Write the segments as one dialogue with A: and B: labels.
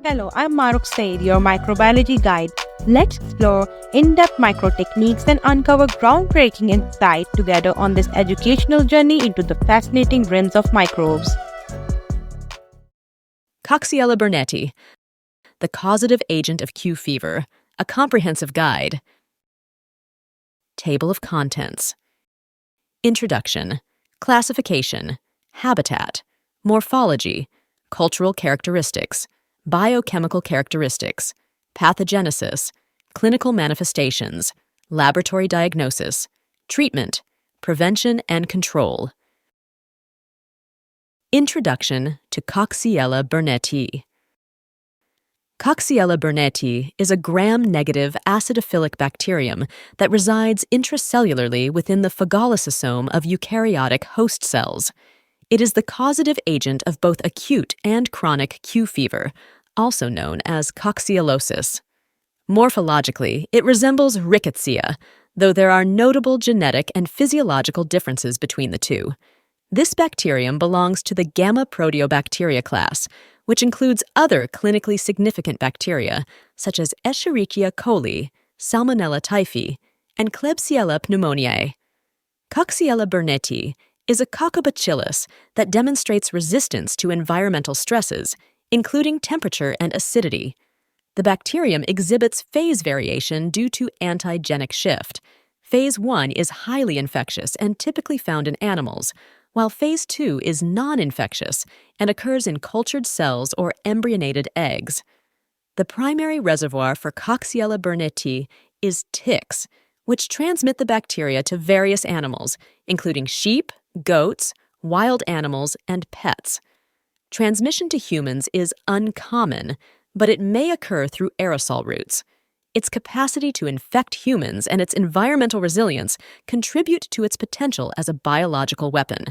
A: Hello, I'm Maruk Said, your microbiology guide. Let's explore in-depth micro techniques and uncover groundbreaking insight together on this educational journey into the fascinating realms of microbes.
B: Coxiella burnetii, the causative agent of Q fever, a comprehensive guide. Table of contents. Introduction, classification, habitat, morphology, cultural characteristics, biochemical characteristics, pathogenesis, clinical manifestations, laboratory diagnosis, treatment, prevention and control. Introduction to Coxiella burnetii. Coxiella burnetii is a gram-negative acidophilic bacterium that resides intracellularly within the phagolysosome of eukaryotic host cells. It is the causative agent of both acute and chronic Q fever, also known as cocciellosis. Morphologically, it resembles Rickettsia, though there are notable genetic and physiological differences between the two. This bacterium belongs to the gamma proteobacteria class, which includes other clinically significant bacteria such as Escherichia coli, Salmonella typhi, and Klebsiella pneumoniae. Coxiella burnetii is a coccobacillus that demonstrates resistance to environmental stresses, including temperature and acidity. The bacterium exhibits phase variation due to antigenic shift. Phase 1 is highly infectious and typically found in animals, while Phase 2 is non-infectious and occurs in cultured cells or embryonated eggs. The primary reservoir for Coxiella burnetii is ticks, which transmit the bacteria to various animals, including sheep, goats, wild animals, and pets. Transmission to humans is uncommon, but it may occur through aerosol routes. Its capacity to infect humans and its environmental resilience contribute to its potential as a biological weapon.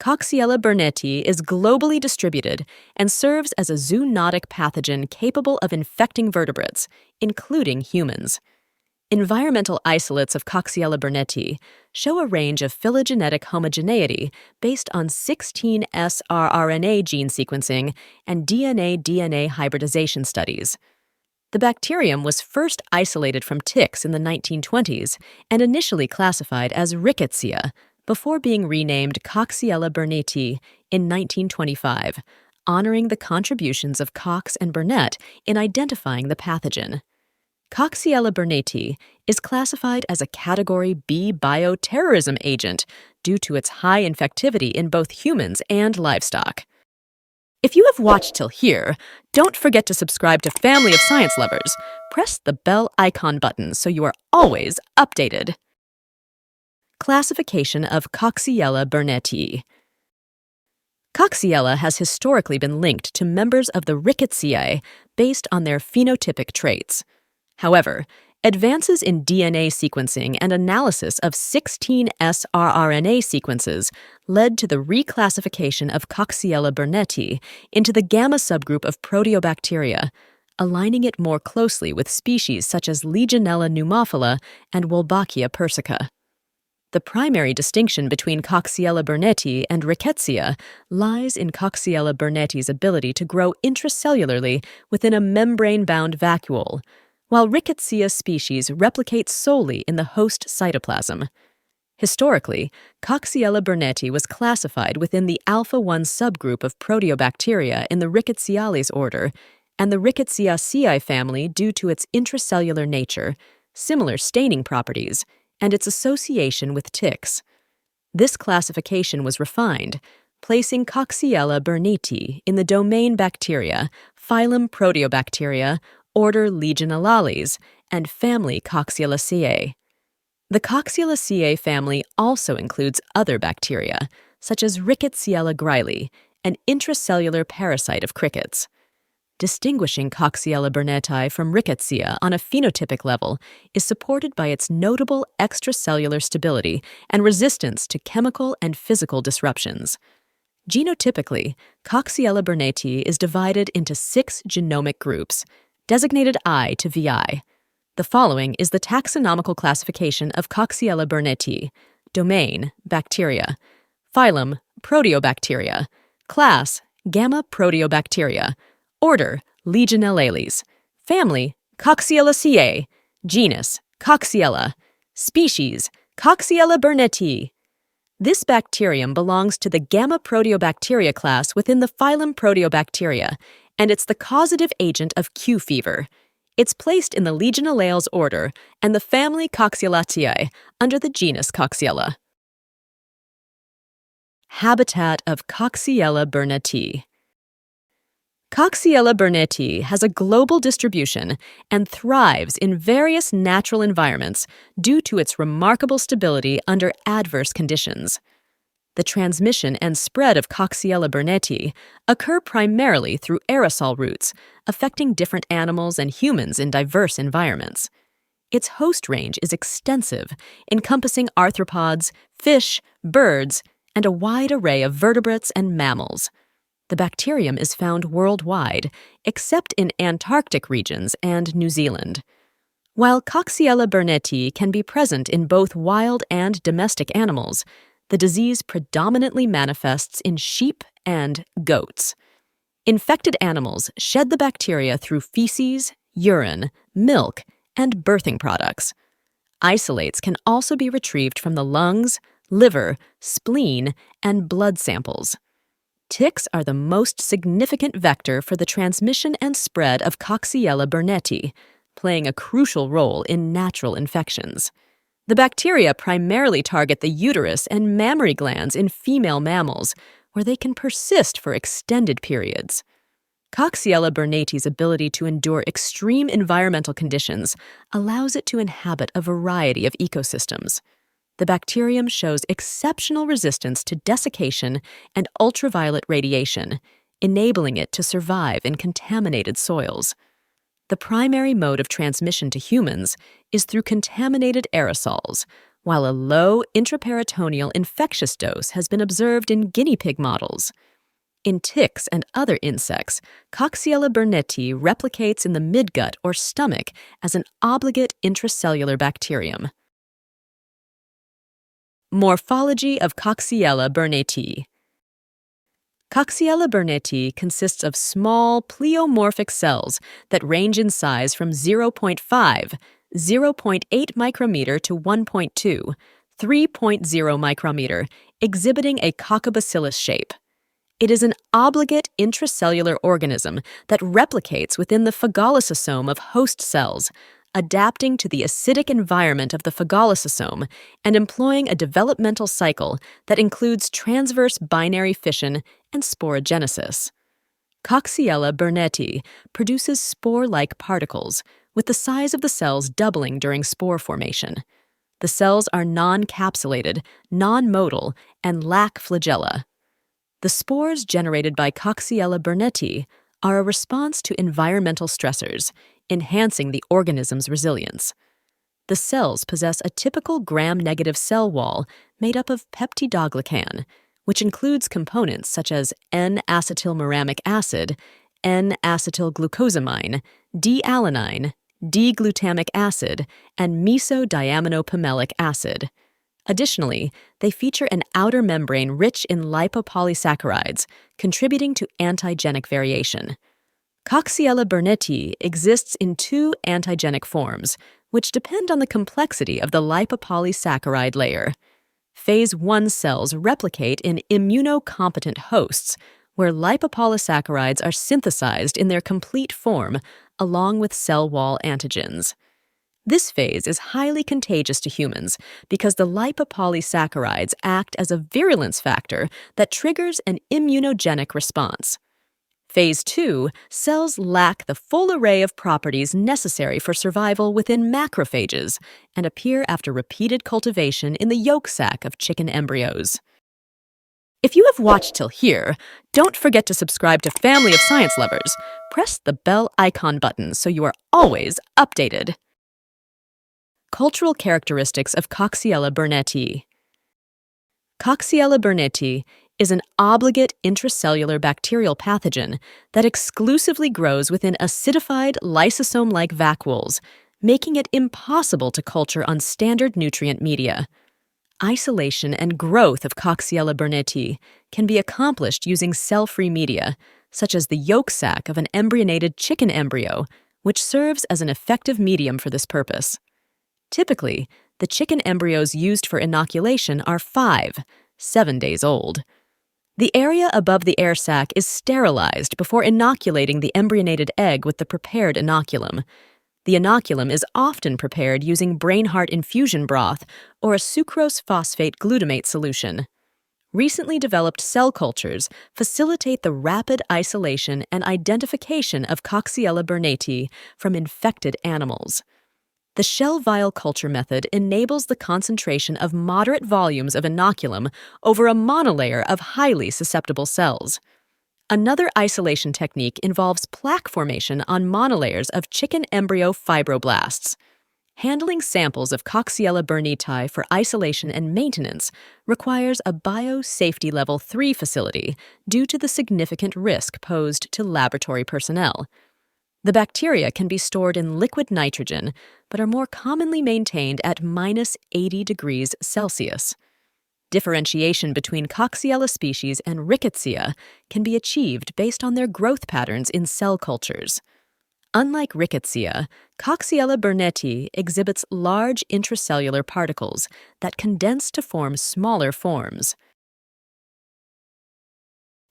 B: Coxiella burnetii is globally distributed and serves as a zoonotic pathogen capable of infecting vertebrates, including humans. Environmental isolates of Coxiella burnetii show a range of phylogenetic homogeneity based on 16S rRNA gene sequencing and DNA-DNA hybridization studies. The bacterium was first isolated from ticks in the 1920s and initially classified as Rickettsia before being renamed Coxiella burnetii in 1925, honoring the contributions of Cox and Burnett in identifying the pathogen. Coxiella burnetii is classified as a Category B bioterrorism agent due to its high infectivity in both humans and livestock. If you have watched till here, don't forget to subscribe to Family of Science Lovers. Press the bell icon button so you are always updated. Classification of Coxiella burnetii. Coxiella has historically been linked to members of the Rickettsiae based on their phenotypic traits. However, advances in DNA sequencing and analysis of 16S rRNA sequences led to the reclassification of Coxiella burnetii into the gamma subgroup of proteobacteria, aligning it more closely with species such as Legionella pneumophila and Wolbachia persica. The primary distinction between Coxiella burnetii and Rickettsia lies in Coxiella burnetii's ability to grow intracellularly within a membrane-bound vacuole, while Rickettsia species replicate solely in the host cytoplasm. Historically, Coxiella burnetii was classified within the alpha-1 subgroup of proteobacteria in the Rickettsiales order and the Rickettsiaceae family due to its intracellular nature, similar staining properties, and its association with ticks. This classification was refined, placing Coxiella burnetii in the domain Bacteria, phylum Proteobacteria, order Legionellales, and family Coxielaceae. The Coxielaceae family also includes other bacteria, such as Rickettsiella greili, an intracellular parasite of crickets. Distinguishing Coxiella burnetii from Rickettsia on a phenotypic level is supported by its notable extracellular stability and resistance to chemical and physical disruptions. Genotypically, Coxiella burnetii is divided into 6 genomic groups, designated I to VI. The following is the taxonomical classification of Coxiella burnetii: domain, bacteria; phylum, Proteobacteria; class, Gamma Proteobacteria; order, Legionella, family Coxiella, genus Coxiella, species Coxiella burnetii. This bacterium belongs to the gamma proteobacteria class within the phylum Proteobacteria, and it's the causative agent of Q fever. It's placed in the Legionella order and the family Coxiellatae under the genus Coxiella. Habitat of Coxiella burnetii. Coxiella burnetii has a global distribution and thrives in various natural environments due to its remarkable stability under adverse conditions. The transmission and spread of Coxiella burnetii occur primarily through aerosol routes, affecting different animals and humans in diverse environments. Its host range is extensive, encompassing arthropods, fish, birds, and a wide array of vertebrates and mammals. The bacterium is found worldwide, except in Antarctic regions and New Zealand. While Coxiella burnetii can be present in both wild and domestic animals, the disease predominantly manifests in sheep and goats. Infected animals shed the bacteria through feces, urine, milk, and birthing products. Isolates can also be retrieved from the lungs, liver, spleen, and blood samples. Ticks are the most significant vector for the transmission and spread of Coxiella burnetii, playing a crucial role in natural infections. The bacteria primarily target the uterus and mammary glands in female mammals, where they can persist for extended periods. Coxiella burnetii's ability to endure extreme environmental conditions allows it to inhabit a variety of ecosystems. The bacterium shows exceptional resistance to desiccation and ultraviolet radiation, enabling it to survive in contaminated soils. The primary mode of transmission to humans is through contaminated aerosols, while a low intraperitoneal infectious dose has been observed in guinea pig models. In ticks and other insects, Coxiella burnetii replicates in the midgut or stomach as an obligate intracellular bacterium. Morphology of Coxiella burnetii. Coxiella burnetii consists of small, pleomorphic cells that range in size from 0.5, 0.8 micrometer to 1.2, 3.0 micrometer, exhibiting a coccobacillus shape. It is an obligate intracellular organism that replicates within the phagolysosome of host cells, adapting to the acidic environment of the phagolysosome and employing a developmental cycle that includes transverse binary fission and sporogenesis. Coxiella burnetii produces spore-like particles, with the size of the cells doubling during spore formation. The cells are non-capsulated, non-motile, and lack flagella. The spores generated by Coxiella burnetii are a response to environmental stressors, enhancing the organism's resilience. The cells possess a typical gram-negative cell wall made up of peptidoglycan, which includes components such as N-acetylmuramic acid, N-acetylglucosamine, D-alanine, D-glutamic acid, and mesodiaminopimelic acid. Additionally, they feature an outer membrane rich in lipopolysaccharides, contributing to antigenic variation. Coxiella burnetii exists in two antigenic forms, which depend on the complexity of the lipopolysaccharide layer. Phase 1 cells replicate in immunocompetent hosts, where lipopolysaccharides are synthesized in their complete form, along with cell wall antigens. This phase is highly contagious to humans because the lipopolysaccharides act as a virulence factor that triggers an immunogenic response. Phase 2, cells lack the full array of properties necessary for survival within macrophages and appear after repeated cultivation in the yolk sac of chicken embryos. If you have watched till here, don't forget to subscribe to Family of Science Lovers. Press the bell icon button so you are always updated. Cultural characteristics of Coxiella burnetii. Coxiella burnetii is an obligate intracellular bacterial pathogen that exclusively grows within acidified lysosome-like vacuoles, making it impossible to culture on standard nutrient media. Isolation and growth of Coxiella burnetii can be accomplished using cell-free media, such as the yolk sac of an embryonated chicken embryo, which serves as an effective medium for this purpose. Typically, the chicken embryos used for inoculation are 7 days old. The area above the air sac is sterilized before inoculating the embryonated egg with the prepared inoculum. The inoculum is often prepared using brain-heart infusion broth or a sucrose-phosphate glutamate solution. Recently developed cell cultures facilitate the rapid isolation and identification of Coxiella burnetii from infected animals. The shell vial culture method enables the concentration of moderate volumes of inoculum over a monolayer of highly susceptible cells. Another isolation technique involves plaque formation on monolayers of chicken embryo fibroblasts. Handling samples of Coxiella burnetii for isolation and maintenance requires a Biosafety Level 3 facility due to the significant risk posed to laboratory personnel. The bacteria can be stored in liquid nitrogen, but are more commonly maintained at -80 degrees Celsius. Differentiation between Coxiella species and Rickettsia can be achieved based on their growth patterns in cell cultures. Unlike Rickettsia, Coxiella burnetii exhibits large intracellular particles that condense to form smaller forms.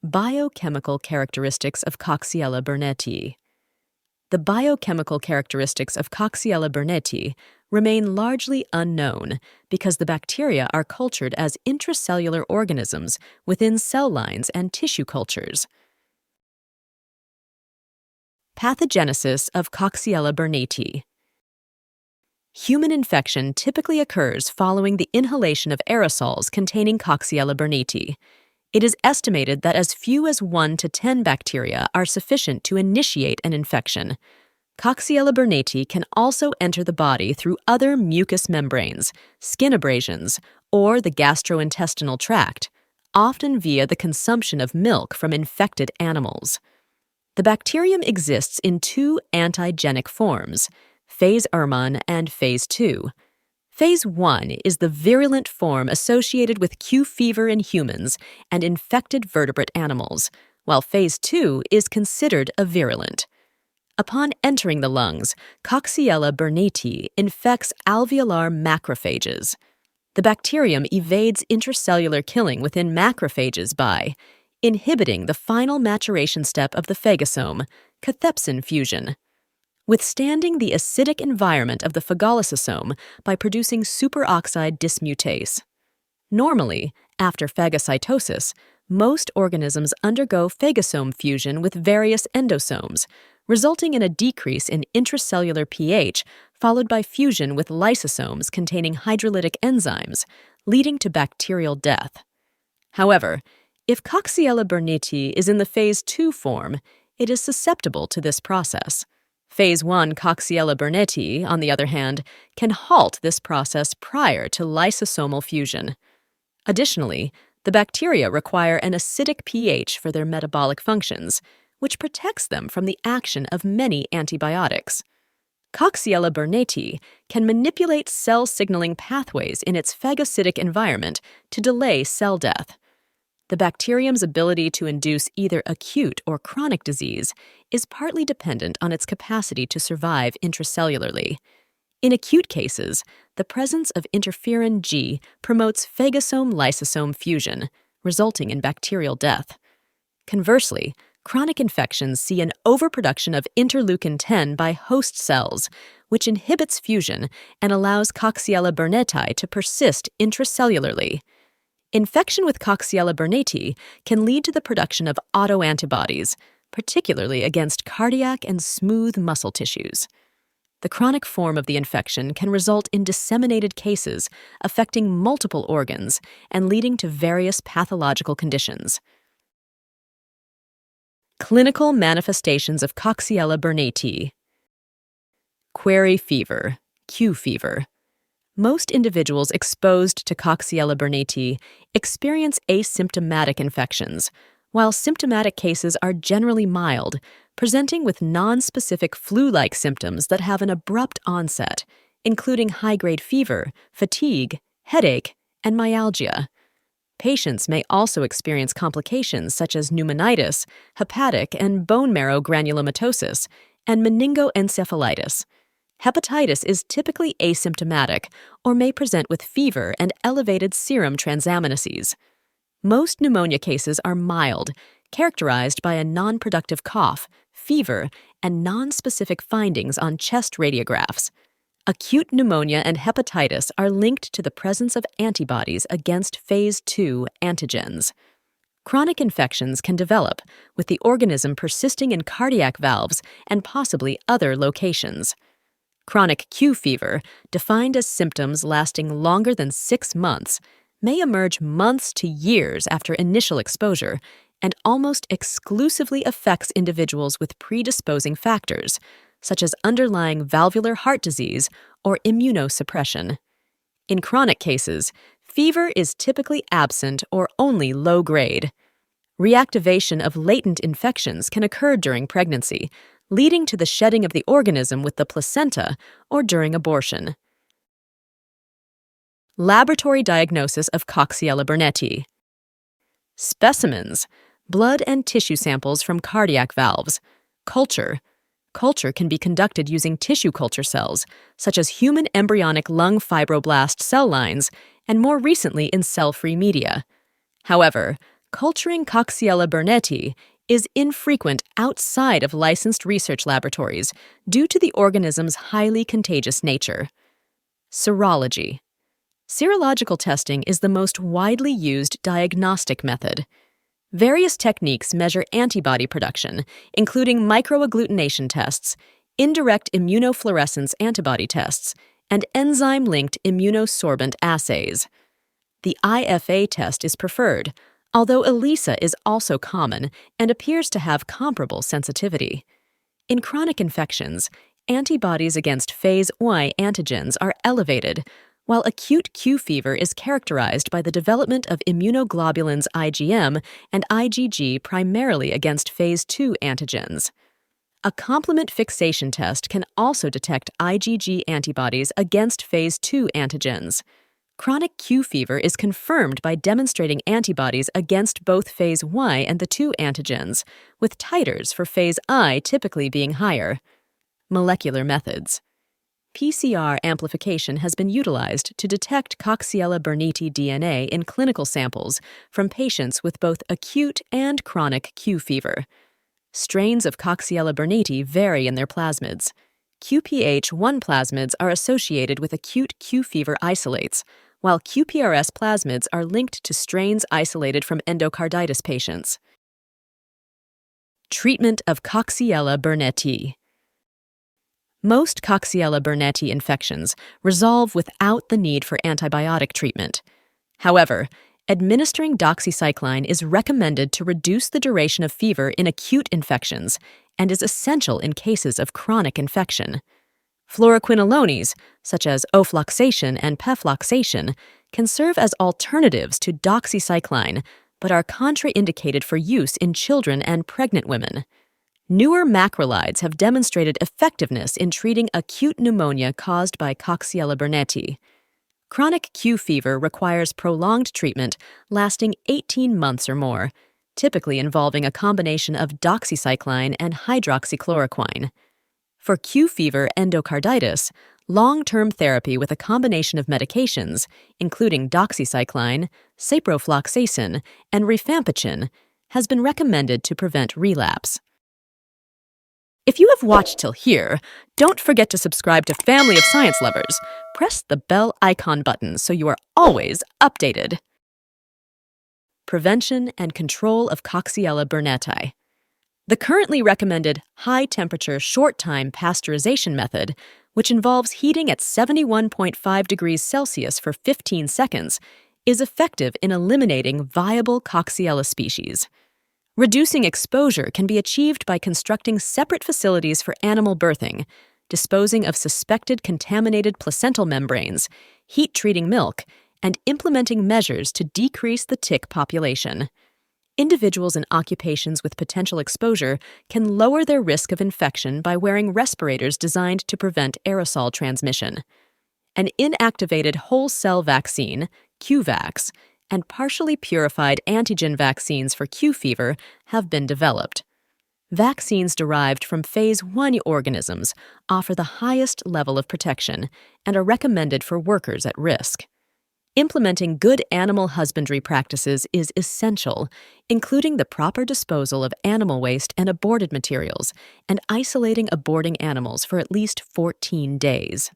B: Biochemical characteristics of Coxiella burnetii. The biochemical characteristics of Coxiella burnetii remain largely unknown because the bacteria are cultured as intracellular organisms within cell lines and tissue cultures. Pathogenesis of Coxiella burnetii. Human infection typically occurs following the inhalation of aerosols containing Coxiella burnetii. It is estimated that as few as 1 to 10 bacteria are sufficient to initiate an infection. Coxiella burnetii can also enter the body through other mucous membranes, skin abrasions, or the gastrointestinal tract, often via the consumption of milk from infected animals. The bacterium exists in 2 antigenic forms, phase Erman and phase 2. Phase 1 is the virulent form associated with Q fever in humans and infected vertebrate animals, while phase 2 is considered avirulent. Upon entering the lungs, Coxiella burnetii infects alveolar macrophages. The bacterium evades intracellular killing within macrophages by inhibiting the final maturation step of the phagosome, cathepsin fusion, withstanding the acidic environment of the phagolysosome by producing superoxide dismutase. Normally, after phagocytosis, most organisms undergo phagosome fusion with various endosomes, resulting in a decrease in intracellular pH followed by fusion with lysosomes containing hydrolytic enzymes, leading to bacterial death. However, if Coxiella burnetii is in the phase 2 form, it is susceptible to this process. Phase 1 Coxiella burnetii, on the other hand, can halt this process prior to lysosomal fusion. Additionally, the bacteria require an acidic pH for their metabolic functions, which protects them from the action of many antibiotics. Coxiella burnetii can manipulate cell signaling pathways in its phagocytic environment to delay cell death. The bacterium's ability to induce either acute or chronic disease is partly dependent on its capacity to survive intracellularly. In acute cases, the presence of interferon G promotes phagosome-lysosome fusion, resulting in bacterial death. Conversely, chronic infections see an overproduction of interleukin-10 by host cells, which inhibits fusion and allows Coxiella burnetii to persist intracellularly. Infection with Coxiella burnetii can lead to the production of autoantibodies, particularly against cardiac and smooth muscle tissues. The chronic form of the infection can result in disseminated cases affecting multiple organs and leading to various pathological conditions. Clinical manifestations of Coxiella burnetii. Quarry fever, Q fever. Most individuals exposed to Coxiella burnetii experience asymptomatic infections, while symptomatic cases are generally mild, presenting with nonspecific flu-like symptoms that have an abrupt onset, including high-grade fever, fatigue, headache, and myalgia. Patients may also experience complications such as pneumonitis, hepatic and bone marrow granulomatosis, and meningoencephalitis. Hepatitis is typically asymptomatic or may present with fever and elevated serum transaminases. Most pneumonia cases are mild, characterized by a non-productive cough, fever, and nonspecific findings on chest radiographs. Acute pneumonia and hepatitis are linked to the presence of antibodies against phase 2 antigens. Chronic infections can develop, with the organism persisting in cardiac valves and possibly other locations. Chronic Q fever, defined as symptoms lasting longer than 6 months, may emerge months to years after initial exposure and almost exclusively affects individuals with predisposing factors, such as underlying valvular heart disease or immunosuppression. In chronic cases, fever is typically absent or only low grade. Reactivation of latent infections can occur during pregnancy, leading to the shedding of the organism with the placenta or during abortion. Laboratory diagnosis of Coxiella burnetii. Specimens: blood and tissue samples from cardiac valves. Culture: culture can be conducted using tissue culture cells, such as human embryonic lung fibroblast cell lines, and more recently in cell-free media. However, culturing Coxiella burnetii is infrequent outside of licensed research laboratories due to the organism's highly contagious nature. Serology. Serological testing is the most widely used diagnostic method. Various techniques measure antibody production, including microagglutination tests, indirect immunofluorescence antibody tests, and enzyme-linked immunosorbent assays. The IFA test is preferred, although ELISA is also common and appears to have comparable sensitivity. In chronic infections, antibodies against phase I antigens are elevated, while acute Q fever is characterized by the development of immunoglobulins IgM and IgG primarily against phase II antigens. A complement fixation test can also detect IgG antibodies against phase II antigens. Chronic Q fever is confirmed by demonstrating antibodies against both phase I and the II antigens, with titers for phase I typically being higher. Molecular methods. PCR amplification has been utilized to detect Coxiella burnetii DNA in clinical samples from patients with both acute and chronic Q fever. Strains of Coxiella burnetii vary in their plasmids. QPH1 plasmids are associated with acute Q fever isolates, while QPRS plasmids are linked to strains isolated from endocarditis patients. Treatment of Coxiella burnetii. Most Coxiella burnetii infections resolve without the need for antibiotic treatment. However, administering doxycycline is recommended to reduce the duration of fever in acute infections and is essential in cases of chronic infection. Fluoroquinolones, such as ofloxacin and pefloxacin, can serve as alternatives to doxycycline, but are contraindicated for use in children and pregnant women. Newer macrolides have demonstrated effectiveness in treating acute pneumonia caused by Coxiella burnetii. Chronic Q fever requires prolonged treatment lasting 18 months or more, typically involving a combination of doxycycline and hydroxychloroquine. For Q fever endocarditis, long-term therapy with a combination of medications, including doxycycline, ciprofloxacin, and rifampicin, has been recommended to prevent relapse. If you have watched till here, don't forget to subscribe to Family of Science Lovers. Press the bell icon button so you are always updated. Prevention and control of Coxiella burnetii. The currently recommended high-temperature, short-time pasteurization method, which involves heating at 71.5 degrees Celsius for 15 seconds, is effective in eliminating viable Coxiella species. Reducing exposure can be achieved by constructing separate facilities for animal birthing, disposing of suspected contaminated placental membranes, heat-treating milk, and implementing measures to decrease the tick population. Individuals in occupations with potential exposure can lower their risk of infection by wearing respirators designed to prevent aerosol transmission. An inactivated whole cell vaccine, QVAX, and partially purified antigen vaccines for Q fever have been developed. Vaccines derived from phase 1 organisms offer the highest level of protection and are recommended for workers at risk. Implementing good animal husbandry practices is essential, including the proper disposal of animal waste and aborted materials, and isolating aborting animals for at least 14 days.